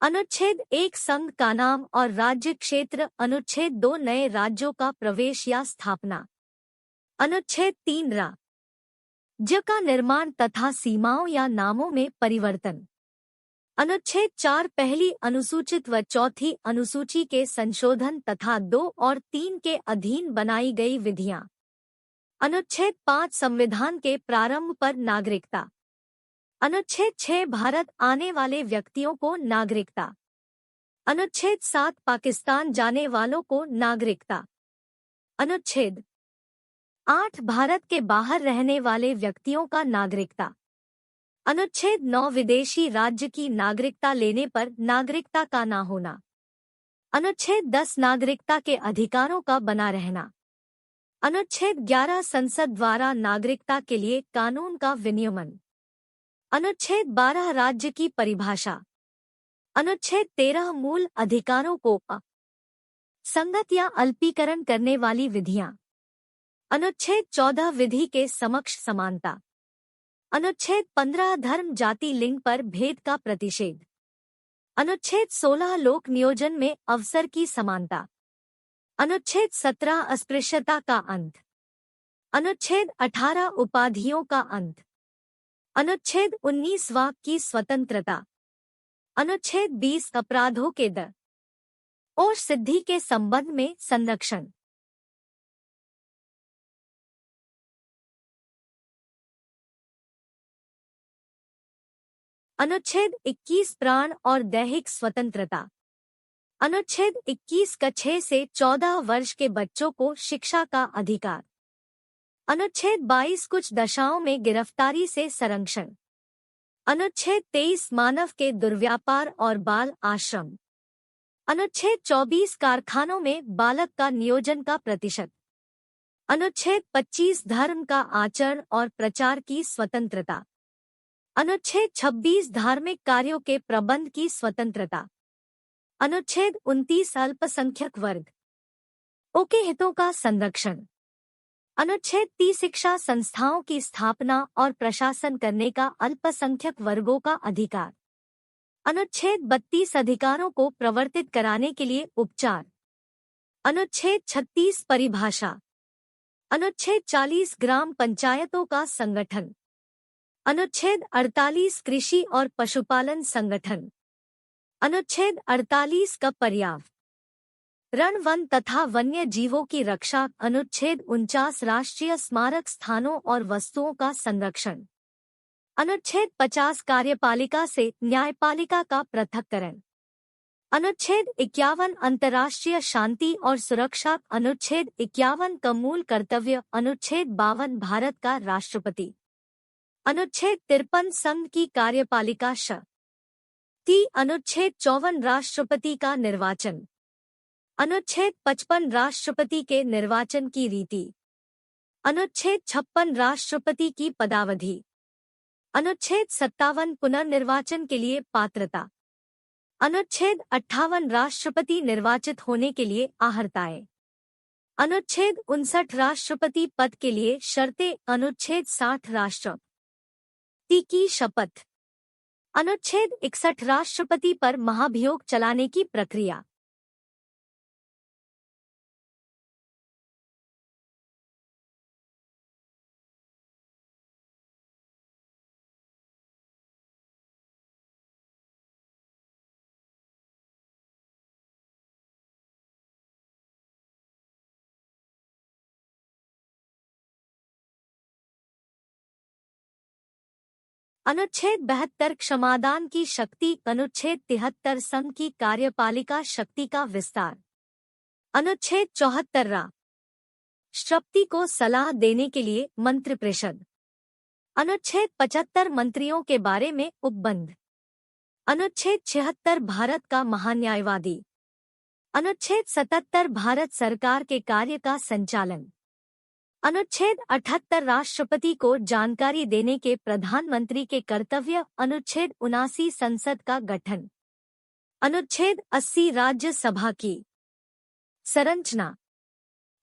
अनुच्छेद 1 संघ का नाम और राज्य क्षेत्र। अनुच्छेद 2 नए राज्यों का प्रवेश या स्थापना। अनुच्छेद 3 राज्य का निर्माण तथा सीमाओं या नामों में परिवर्तन। अनुच्छेद 4 पहली अनुसूचित व चौथी अनुसूची के संशोधन तथा 2 और 3 के अधीन बनाई गई विधियां। अनुच्छेद 5 संविधान के प्रारंभ पर नागरिकता। अनुच्छेद 6 भारत आने वाले व्यक्तियों को नागरिकता। अनुच्छेद 7 पाकिस्तान जाने वालों को नागरिकता। अनुच्छेद 8 भारत के बाहर रहने वाले व्यक्तियों का नागरिकता। अनुच्छेद 9 विदेशी राज्य की नागरिकता लेने पर नागरिकता का न होना। अनुच्छेद 10 नागरिकता के अधिकारों का बना रहना। अनुच्छेद 11 संसद द्वारा नागरिकता के लिए कानून का विनियमन। अनुच्छेद 12 राज्य की परिभाषा। अनुच्छेद 13 मूल अधिकारों को संगत या अल्पीकरण करने वाली विधियां। अनुच्छेद 14 विधि के समक्ष समानता। अनुच्छेद 15 धर्म जाति लिंग पर भेद का प्रतिषेध। अनुच्छेद 16 लोक नियोजन में अवसर की समानता। अनुच्छेद 17 अस्पृश्यता का अंत। अनुच्छेद 18 उपाधियों का अंत। अनुच्छेद 19 वाक की स्वतंत्रता। अनुच्छेद 20 अपराधों के दंड और सिद्धि के संबंध में संरक्षण। अनुच्छेद 21 प्राण और दैहिक स्वतंत्रता। अनुच्छेद 21 का 6 से 14 वर्ष के बच्चों को शिक्षा का अधिकार। अनुच्छेद 22 कुछ दशाओं में गिरफ्तारी से संरक्षण। अनुच्छेद 23 मानव के दुर्व्यापार और बाल आश्रम। अनुच्छेद 24 कारखानों में बालक का नियोजन का प्रतिशत। अनुच्छेद 25 धर्म का आचरण और प्रचार की स्वतंत्रता। अनुच्छेद 26 धार्मिक कार्यों के प्रबंध की स्वतंत्रता। अनुच्छेद 29 अल्पसंख्यक वर्ग के हितों का संरक्षण। अनुच्छेद 30 शिक्षा संस्थाओं की स्थापना और प्रशासन करने का अल्पसंख्यक वर्गों का अधिकार। अनुच्छेद 32 अधिकारों को प्रवर्तित कराने के लिए उपचार। अनुच्छेद 36 परिभाषा। अनुच्छेद 40 ग्राम पंचायतों का संगठन। अनुच्छेद 48 कृषि और पशुपालन संगठन। अनुच्छेद 48 का पर्यावरण वन तथा वन्य जीवों की रक्षा। अनुच्छेद 49 राष्ट्रीय स्मारक स्थानों और वस्तुओं का संरक्षण। अनुच्छेद 50 कार्यपालिका से न्यायपालिका का पृथक्करण। अनुच्छेद 51 अंतर्राष्ट्रीय शांति और सुरक्षा। अनुच्छेद 51 का मूल कर्तव्य। अनुच्छेद 52 भारत का राष्ट्रपति। अनुच्छेद 53 संघ की कार्यपालिका शक्ति। अनुच्छेद 54 राष्ट्रपति का निर्वाचन। अनुच्छेद 55 राष्ट्रपति के निर्वाचन की रीति। अनुच्छेद 56 राष्ट्रपति की पदावधि। अनुच्छेद 57 पुनर्निर्वाचन के लिए पात्रता। अनुच्छेद 58 राष्ट्रपति निर्वाचित होने के लिए अर्हताएं। अनुच्छेद 59 राष्ट्रपति पद के लिए शर्तें। अनुच्छेद 60 राष्ट्रपति की शपथ। अनुच्छेद 61 राष्ट्रपति पर महाभियोग चलाने की प्रक्रिया। अनुच्छेद 72 क्षमादान की शक्ति। अनुच्छेद 73 संघ की कार्यपालिका शक्ति का विस्तार। अनुच्छेद 74 राष्ट्रपति को सलाह देने के लिए मंत्रिपरिषद। अनुच्छेद 75 मंत्रियों के बारे में उपबंध। अनुच्छेद 76 भारत का महान्यायवादी। अनुच्छेद 77 भारत सरकार के कार्य का संचालन। अनुच्छेद 78 राष्ट्रपति को जानकारी देने के प्रधानमंत्री के कर्तव्य। अनुच्छेद 79 संसद का गठन। अनुच्छेद 80 राज्यसभा की संरचना।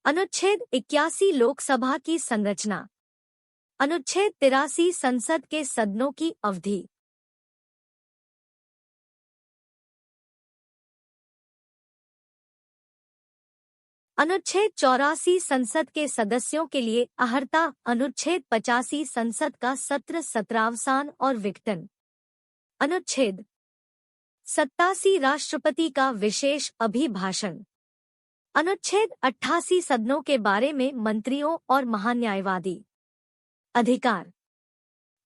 अनुच्छेद 81 लोकसभा की संरचना। अनुच्छेद 83 संसद के सदनों की अवधि। अनुच्छेद 84 संसद के सदस्यों के लिए अहर्ता। अनुच्छेद 85 संसद का सत्र सत्रावसान और विघटन। अनुच्छेद 87 राष्ट्रपति का विशेष अभिभाषण। अनुच्छेद 88 सदनों के बारे में मंत्रियों और महान्यायवादी अधिकार।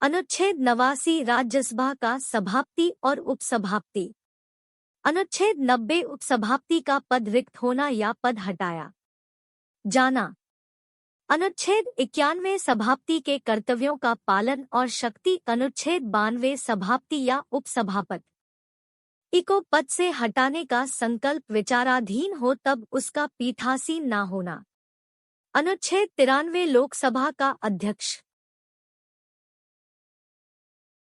अनुच्छेद 89 राज्यसभा का सभापति और उपसभापति। अनुच्छेद 90 उपसभापति का पद रिक्त होना या पद हटाया जाना। अनुच्छेद 91 सभापति के कर्तव्यों का पालन और शक्ति। अनुच्छेद 92 सभापति या उपसभापति को पद से हटाने का संकल्प विचाराधीन हो तब उसका पीठासीन न होना। अनुच्छेद 93 लोकसभा का अध्यक्ष